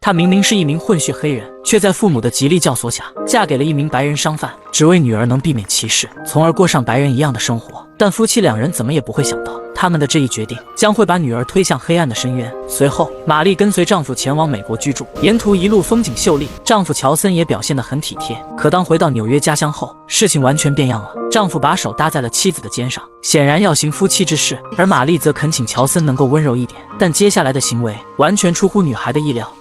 她明明是一名混血黑人，却在父母的极力教唆下，嫁给了一名白人商贩，只为女儿能避免歧视，从而过上白人一样的生活。但夫妻两人怎么也不会想到，他们的这一决定将会把女儿推向黑暗的深渊。随后，玛丽跟随丈夫前往美国居住，沿途一路风景秀丽，丈夫乔森也表现得很体贴。可当回到纽约家乡后，事情完全变样了。丈夫把手搭在了妻子的肩上，显然要行夫妻之事，而玛丽则恳请乔森能够温柔一点。但接下来的行为完全出乎女孩的意料。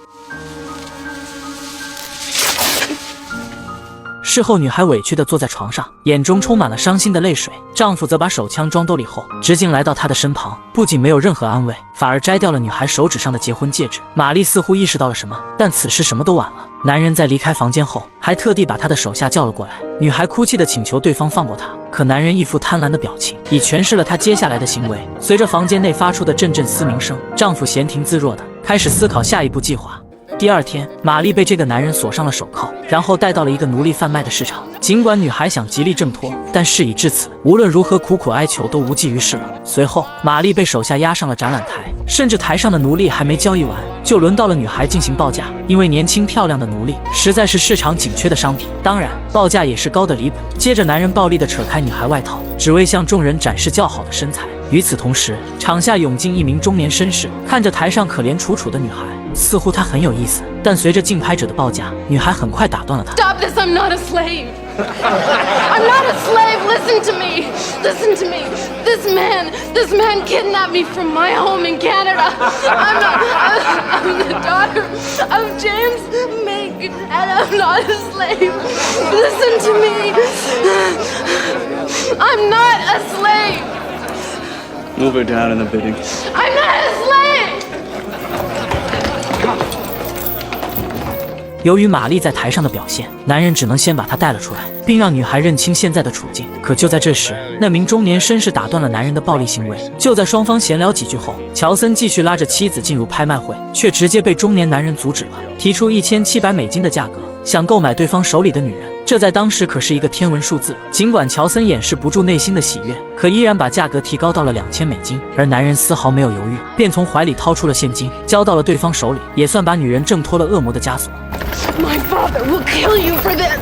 事后，女孩委屈地坐在床上，眼中充满了伤心的泪水。丈夫则把手枪装兜里后，直径来到她的身旁，不仅没有任何安慰，反而摘掉了女孩手指上的结婚戒指。玛丽似乎意识到了什么，但此时什么都晚了。男人在离开房间后，还特地把他的手下叫了过来。女孩哭泣地请求对方放过她，可男人一副贪婪的表情，已诠释了他接下来的行为。随着房间内发出的阵阵嘶鸣声，丈夫闲庭自若地开始思考下一步计划。第二天，玛丽被这个男人锁上了手铐，然后带到了一个奴隶贩卖的市场。尽管女孩想极力挣脱，但事已至此，无论如何苦苦哀求都无济于事了。随后，玛丽被手下押上了展览台，甚至台上的奴隶还没交易完，就轮到了女孩进行报价。因为年轻漂亮的奴隶实在是市场紧缺的商品，当然报价也是高得离谱。接着，男人暴力地扯开女孩外套，只为向众人展示较好的身材。与此同时，场下涌进一名中年绅士，看着台上可怜楚楚的女孩，似乎她很有意思。但随着竞拍者的报价，女孩很快打断了他。 Stop this! I'm not a slave. I'm not a slave. Listen to me. Listen to me. This man kidnapped me from my home in Canada. I'm the daughter of James Meg, and I'm not a slave. Listen to me. I'm not a slave. Move her down in the bidding. I'm not a slave. 由于玛丽在台上的表现，男人只能先把她带了出来，并让女孩认清现在的处境。可就在这时，那名中年绅士打断了男人的暴力行为。就在双方闲聊几句后，乔森继续拉着妻子进入拍卖会，却直接被中年男人阻止了，提出$1700的价格，想购买对方手里的女人。这在当时可是一个天文数字。尽管乔森掩饰不住内心的喜悦，可依然把价格提高到了$2000。而男人丝毫没有犹豫，便从怀里掏出了现金，交到了对方手里，也算把女人挣脱了恶魔的枷锁。 My father will kill you for this.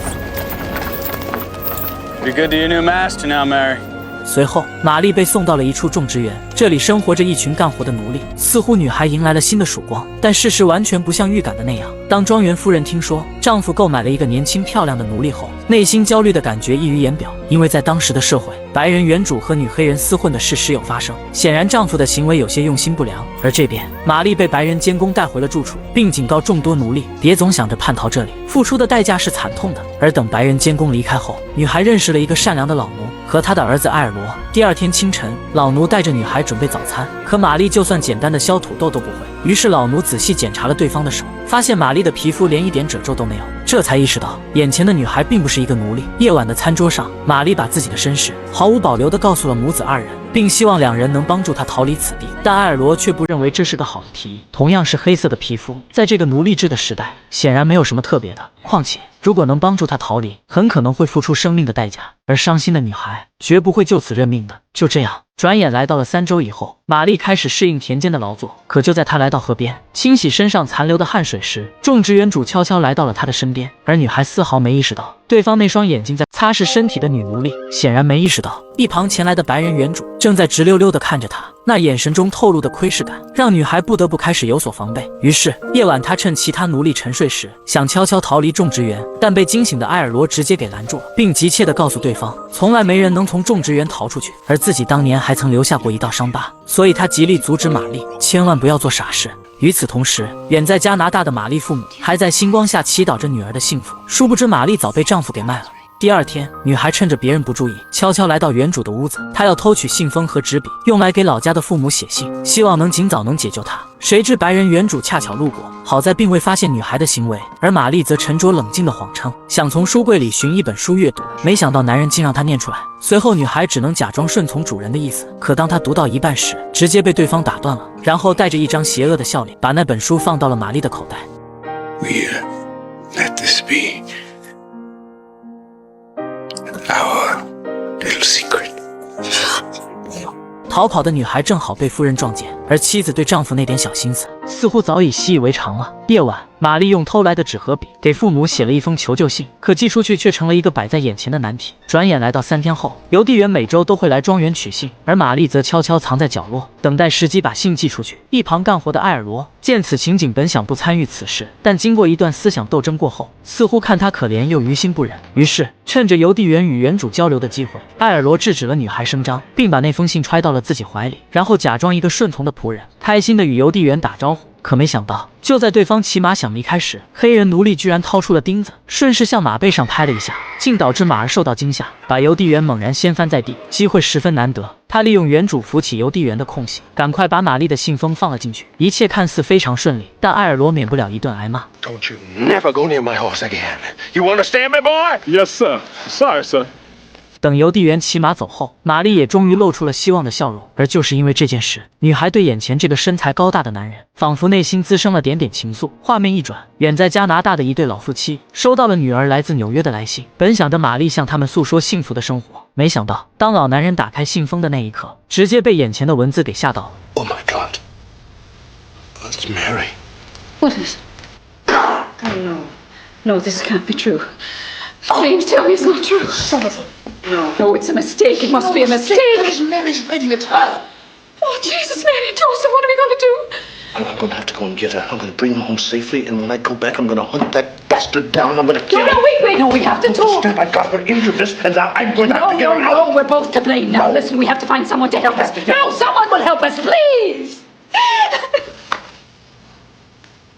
Be good to your new master now, Mary. 随后，玛丽被送到了一处种植园，这里生活着一群干活的奴隶。似乎女孩迎来了新的曙光，但事实完全不像预感的那样。当庄园夫人听说丈夫购买了一个年轻漂亮的奴隶后，内心焦虑的感觉溢于言表。因为在当时的社会，白人原主和女黑人厮混的事时有发生，显然丈夫的行为有些用心不良。而这边，玛丽被白人监工带回了住处，并警告众多奴隶别总想着叛逃，这里付出的代价是惨痛的。而等白人监工离开后，女孩认识了一个善良的老奴和他的儿子埃尔罗。第二天清晨，老奴带着女孩准备早餐，可玛丽就算简单的削土豆都不会。于是老奴仔细检查了对方的手，发现玛丽的皮肤连一点褶皱都没有，这才意识到眼前的女孩并不是一个奴隶。夜晚的餐桌上，玛丽把自己的身世毫无保留地告诉了母子二人，并希望两人能帮助她逃离此地。但埃尔罗却不认为这是个好的提议。同样是黑色的皮肤，在这个奴隶制的时代，显然没有什么特别的。况且，如果能帮助她逃离，很可能会付出生命的代价，而伤心的女孩绝不会就此认命的。就这样，转眼来到了3周以后，玛丽开始适应田间的劳作。可就在她来到河边清洗身上残留的汗水时，种植园主悄悄来到了她的身边，而女孩丝毫没意识到，对方那双眼睛在擦拭身体的女奴隶显然没意识到，一旁前来的白人原主正在直溜溜地看着她，那眼神中透露的窥视感，让女孩不得不开始有所防备。于是夜晚，她趁其他奴隶沉睡时，想悄悄逃离种植园，但被惊醒的埃尔罗直接给拦住了，并急切地告诉对方，从来没人能从种植园逃出去，而自己当年还曾留下过一道伤疤，所以他极力阻止玛丽千万不要做傻事。与此同时，远在加拿大的玛丽父母还在星光下祈祷着女儿的幸福，殊不知玛丽早被丈夫给卖了。第二天，女孩趁着别人不注意，悄悄来到原主的屋子，她要偷取信封和纸笔，用来给老家的父母写信，希望能尽早能解救她。谁知白人原主恰巧路过，好在并未发现女孩的行为，而玛丽则沉着冷静的谎称想从书柜里寻一本书阅读，没想到男人竟让她念出来。随后，女孩只能假装顺从主人的意思，可当她读到一半时，直接被对方打断了，然后带着一张邪恶的笑脸，把那本书放到了玛丽的口袋。Let this be our little secret. 逃跑的女孩正好被夫人撞见，而妻子对丈夫那点小心思似乎早已习以为常了。夜晚，玛丽用偷来的纸和笔给父母写了一封求救信，可寄出去却成了一个摆在眼前的难题。转眼来到3天后，邮递员每周都会来庄园取信，而玛丽则悄悄藏在角落，等待时机把信寄出去。一旁干活的艾尔罗见此情景，本想不参与此事，但经过一段思想斗争过后，似乎看他可怜又于心不忍，于是趁着邮递员与原主交流的机会，艾尔罗制止了女孩声张，并把那封信揣到了自己怀里，然后假装一个顺从的仆人，开心的与邮递员打招呼。可没想到，就在对方骑马想离开时，黑人奴隶居然掏出了钉子，顺势向马背上拍了一下，竟导致马儿受到惊吓，把邮递员猛然掀翻在地。机会十分难得，他利用原主扶起邮递员的空隙，赶快把玛丽的信封放了进去。一切看似非常顺利，但艾尔罗免不了一顿挨骂。Don't you never go near my horse again. You understand me, boy? Yes, sir. Sorry, sir. 等邮递员骑马走后，玛丽也终于露出了希望的笑容。而就是因为这件事，女孩对眼前这个身材高大的男人，仿佛内心滋生了点点情愫。画面一转，远在加拿大的一对老夫妻收到了女儿来自纽约的来信，本想着玛丽向他们诉说幸福的生活，没想到当老男人打开信封的那一刻，直接被眼前的文字给吓到了。Oh my God. That's Mary. What is? Oh no. No, this can't be true. Please tell me it's not true. No, it's a mistake. It must be a mistake. Mary's writing it. Oh, Jesus, Mary, Joseph, what are we going to do? I'm gonna have to go and get her. I'm gonna bring her home safely, and when I go back, I'm gonna hunt that bastard down, and I'm gonna kill No, him. wait, no, we have to talk. Step, I got her into this, and now I'm going to have to get her out. No, we're both to blame now. Listen, we have to find someone to help us. No, someone will help us, please.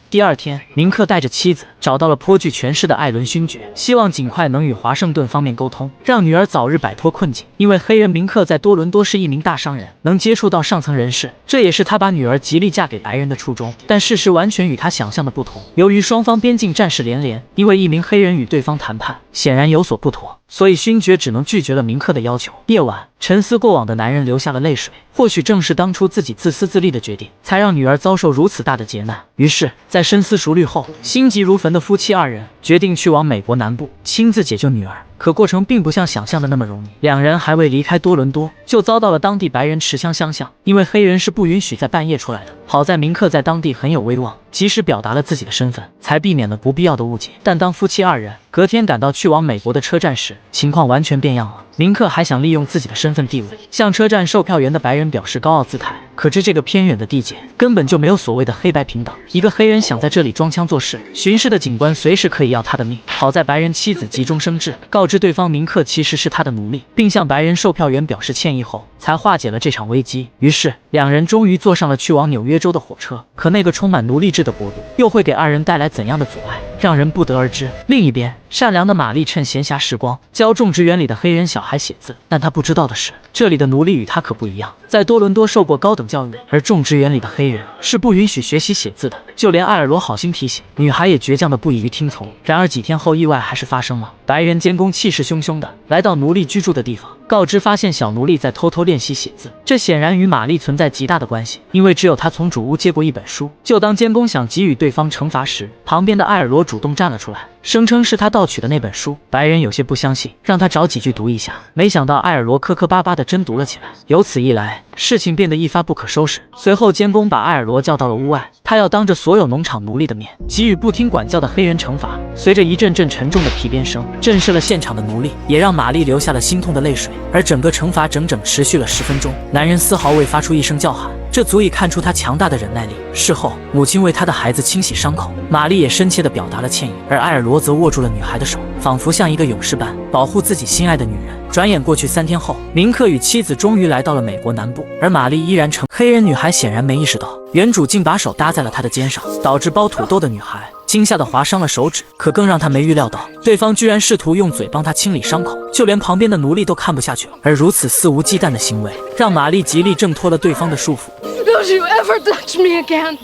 第二天，明克带着妻子找到了颇具权势的艾伦勋爵，希望尽快能与华盛顿方面沟通，让女儿早日摆脱困境。因为黑人明克在多伦多是一名大商人，能接触到上层人士，这也是他把女儿极力嫁给白人的初衷。但事实完全与他想象的不同，由于双方边境战事连连，因为一名黑人与对方谈判，显然有所不妥，所以勋爵只能拒绝了明克的要求。夜晚，沉思过往的男人流下了泪水，或许正是当初自己自私自利的决定，才让女儿遭受如此大的劫难。于是，在深思熟虑后，心急如焚的夫妻二人决定去往美国南部，亲自解救女儿。可过程并不像想象的那么容易，两人还未离开多伦多，就遭到了当地白人持枪相向，因为黑人是不允许在半夜出来的。好在明克在当地很有威望，及时表达了自己的身份，才避免了不必要的误解。但当夫妻二人隔天赶到去往美国的车站时，情况完全变样了。明克还想利用自己的身份地位，向车站售票员的白人表示高傲姿态。可知这个偏远的地界根本就没有所谓的黑白平等，一个黑人想在这里装腔作势，巡视的警官随时可以要他的命。好在白人妻子急中生智，告知对方明克其实是他的奴隶，并向白人售票员表示歉意后，才化解了这场危机。于是两人终于坐上了去往纽约州的火车。可那个充满奴隶制的国度又会给二人带来怎样的阻碍，让人不得而知。另一边，善良的玛丽趁闲暇时光教种植园里的黑人小孩写字，但她不知道的是，这里的奴隶与她可不一样，在多伦多受过高等教育，而种植园里的黑人是不允许学习写字的。就连艾尔罗好心提醒，女孩也倔强的不予听从。然而几天后，意外还是发生了。白人监工气势汹汹的来到奴隶居住的地方，告知发现小奴隶在偷偷练习写字。这显然与玛丽存在极大的关系，因为只有她从主屋接过一本书。就当监工想给予对方惩罚时，旁边的艾尔罗主动站了出来，声称是他盗取的那本书。白人有些不相信，让他找几句读一下。没想到艾尔罗磕磕巴巴的真读了起来，由此一来，事情变得一发不可收拾。随后监工把艾尔罗叫到了屋外，他要当着所有农场奴隶的面给予不听管教的黑人惩罚。随着一阵阵沉重的皮鞭声，震慑了现场的奴隶，也让玛丽流下了心痛的泪水。而整个惩罚整整持续了10分钟，男人丝毫未发出一声叫喊，这足以看出他强大的忍耐力。事后，母亲为他的孩子清洗伤口，玛丽也深切地表达了歉意，而艾尔罗则握住了女孩的手，仿佛像一个勇士般保护自己心爱的女人。转眼过去3天后，明克与妻子终于来到了美国南部，而玛丽依然成黑人女孩显然没意识到，原主竟把手搭在了她的肩上，导致包土豆的女孩惊吓地划伤了手指。可更让她没预料到，对方居然试图用嘴帮她清理伤口，就连旁边的奴隶都看不下去了。而如此肆无忌惮的行为，让玛丽极力挣脱了对方的束缚。Don't you ever touch me again.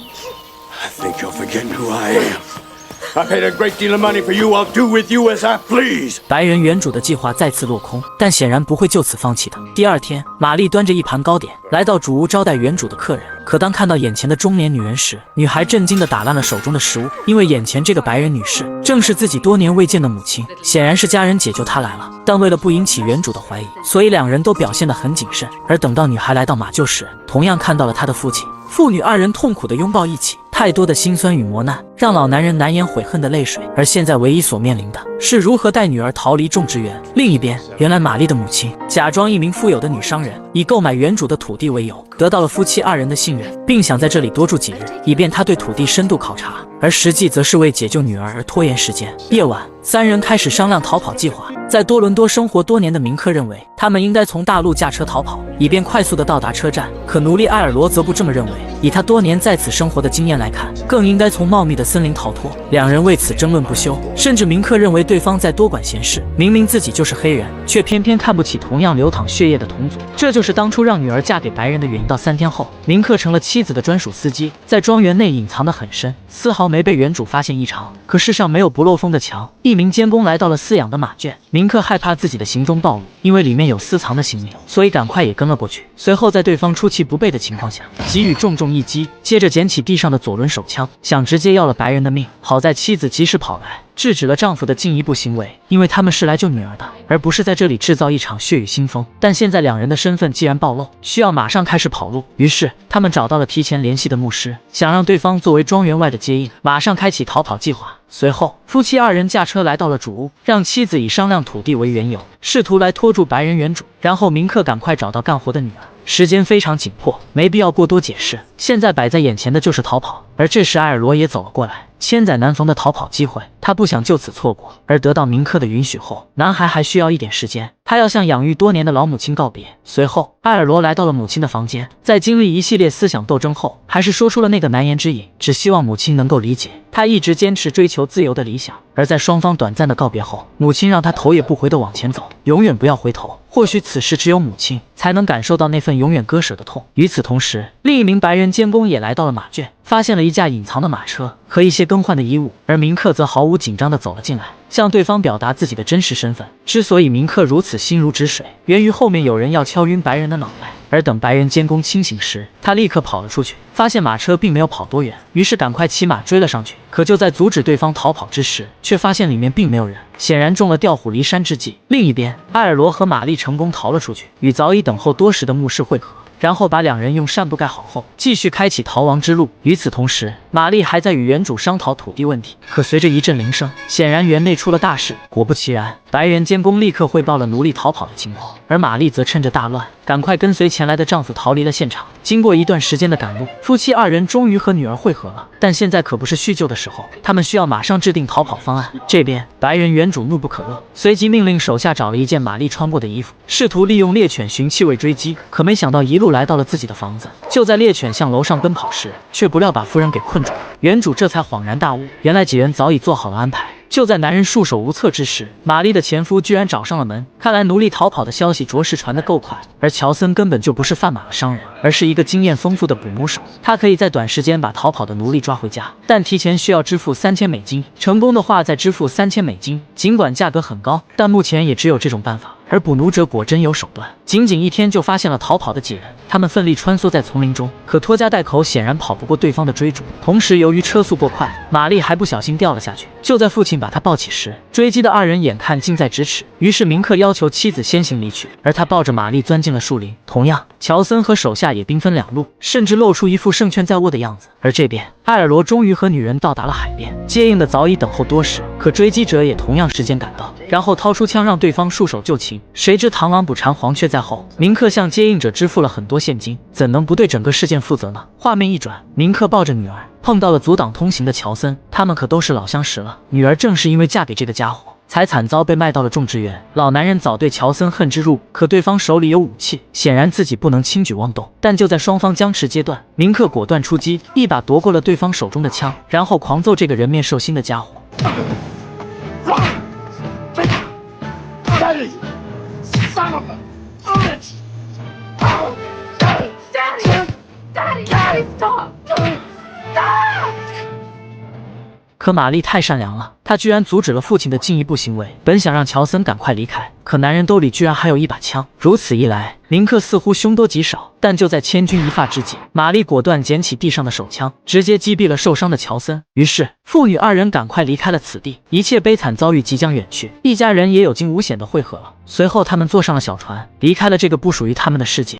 I think you're forgetting who I am. I paid a great deal of money for you. I'll do with you as I please. 白人原主的计划再次落空，但显然不会就此放弃的。第二天，玛丽端着一盘糕点来到主屋招待原主的客人。可当看到眼前的中年女人时，女孩震惊地打烂了手中的食物，因为眼前这个白人女士正是自己多年未见的母亲，显然是家人解救她来了。但为了不引起原主的怀疑，所以两人都表现得很谨慎。而等到女孩来到马厩时，同样看到了她的父亲。父女二人痛苦地拥抱一起，太多的辛酸与磨难，让老男人难言悔恨的泪水。而现在唯一所面临的是如何带女儿逃离种植园。另一边，原来玛丽的母亲假装一名富有的女商人，以购买原主的土地为由，得到了夫妻二人的信任，并想在这里多住几日，以便他对土地深度考察。而实际则是为解救女儿而拖延时间。夜晚，三人开始商量逃跑计划。在多伦多生活多年的明克认为，他们应该从大陆驾车逃跑，以便快速地到达车站。可奴隶埃尔罗则不这么认为，以他多年在此生活的经验来看，更应该从茂密的森林逃脱。两人为此争论不休，甚至明克认为对方在多管闲事，明明自己就是黑人，却偏偏看不起同样流淌血液的同族。这就是当初让女儿嫁给白人的原因。到3天后，明克成了妻子的专属司机，在庄园内隐藏得很深，丝毫没被原主发现异常。可世上没有不漏风的墙，一名监工来到了饲养的马圈。明克害怕自己的行踪暴露，因为里面有私藏的性命，所以赶快也跟了过去。随后在对方出其不备的情况下，给予重重一击，接着捡起地上的左轮手枪，想直接要了白人的命。好在妻子及时跑来，制止了丈夫的进一步行为，因为他们是来救女儿的，而不是在这里制造一场血雨腥风。但现在两人的身份既然暴露，需要马上开始跑路。于是他们找到了提前联系的牧师，想让对方作为庄园外的接应，马上开启逃跑计划。随后，夫妻二人驾车来到了主屋，让妻子以商量土地为缘由，试图来拖住白人原主。然后明克赶快找到干活的女儿，时间非常紧迫，没必要过多解释。现在摆在眼前的就是逃跑。而这时埃尔罗也走了过来，千载难逢的逃跑机会，他不想就此错过。而得到明克的允许后，男孩还需要一点时间，他要向养育多年的老母亲告别。随后，埃尔罗来到了母亲的房间，在经历一系列思想斗争后，还是说出了那个难言之隐，只希望母亲能够理解他一直坚持追求自由的理想。而在双方短暂的告别后，母亲让他头也不回地往前走，永远不要回头。或许此时只有母亲才能感受到那份永远割舍的痛。与此同时，另一名白人监工也来到了马圈，发现了一架隐藏的马车和一些更换的衣物，而明克则毫无紧张地走了进来，向对方表达自己的真实身份。之所以明克如此心如止水，源于后面有人要敲晕白人的脑袋。而等白人监工清醒时，他立刻跑了出去，发现马车并没有跑多远，于是赶快骑马追了上去。可就在阻止对方逃跑之时，却发现里面并没有人，显然中了调虎离山之计。另一边，埃尔罗和玛丽成功逃了出去，与早已等候多时的牧师会合，然后把两人用扇布盖好后，继续开启逃亡之路。与此同时，玛丽还在与原主商讨土地问题。可随着一阵铃声，显然园内出了大事。果不其然，白人监工立刻汇报了奴隶逃跑的情况，而玛丽则趁着大乱，赶快跟随前来的丈夫逃离了现场。经过一段时间的赶路，夫妻二人终于和女儿会合了。但现在可不是叙旧的时候，他们需要马上制定逃跑方案。这边，白人原主怒不可遏，随即命令手下找了一件玛丽穿过的衣服，试图利用猎犬寻气味追击。可没想到一路来到了自己的房子，就在猎犬向楼上奔跑时，却不料把夫人给困住了。原主这才恍然大悟，原来几人早已做好了安排。就在男人束手无策之时，玛丽的前夫居然找上了门。看来奴隶逃跑的消息着实传得够快，而乔森根本就不是贩马的商人，而是一个经验丰富的捕魔手。他可以在短时间把逃跑的奴隶抓回家，但提前需要支付3000美金，成功的话再支付3000美金。尽管价格很高，但目前也只有这种办法。而捕奴者果真有手段，仅1天就发现了逃跑的几人。他们奋力穿梭在丛林中，可拖家带口显然跑不过对方的追逐。同时，由于车速过快，玛丽还不小心掉了下去。就在父亲把她抱起时，追击的二人眼看近在咫尺，于是明克要求妻子先行离去，而他抱着玛丽钻进了树林。同样，乔森和手下也兵分两路，甚至露出一副胜券在握的样子。而这边，埃尔罗终于和女人到达了海边，接应的早已等候多时，可追击者也同样时间赶到，然后掏出枪让对方束手就擒。谁知螳螂捕蝉，黄雀在后，明克向接应者支付了很多现金，怎能不对整个事件负责呢？画面一转，明克抱着女儿碰到了阻挡通行的乔森，他们可都是老相识了。女儿正是因为嫁给这个家伙，才惨遭被卖到了种植园。老男人早对乔森恨之入骨，可对方手里有武器，显然自己不能轻举妄动。但就在双方僵持阶段，明克果断出击，一把夺过了对方手中的枪，然后狂揍这个人面兽心的家伙。Daddy! Son of a bitch! Daddy! Daddy! Daddy! Stop! Stop! 可玛丽太善良了，她居然阻止了父亲的进一步行为，本想让乔森赶快离开，可男人兜里居然还有一把枪。如此一来，林克似乎凶多吉少。但就在千钧一发之际，玛丽果断捡起地上的手枪，直接击毙了受伤的乔森。于是，父女二人赶快离开了此地，一切悲惨遭遇即将远去，一家人也有惊无险的汇合了。随后，他们坐上了小船，离开了这个不属于他们的世界。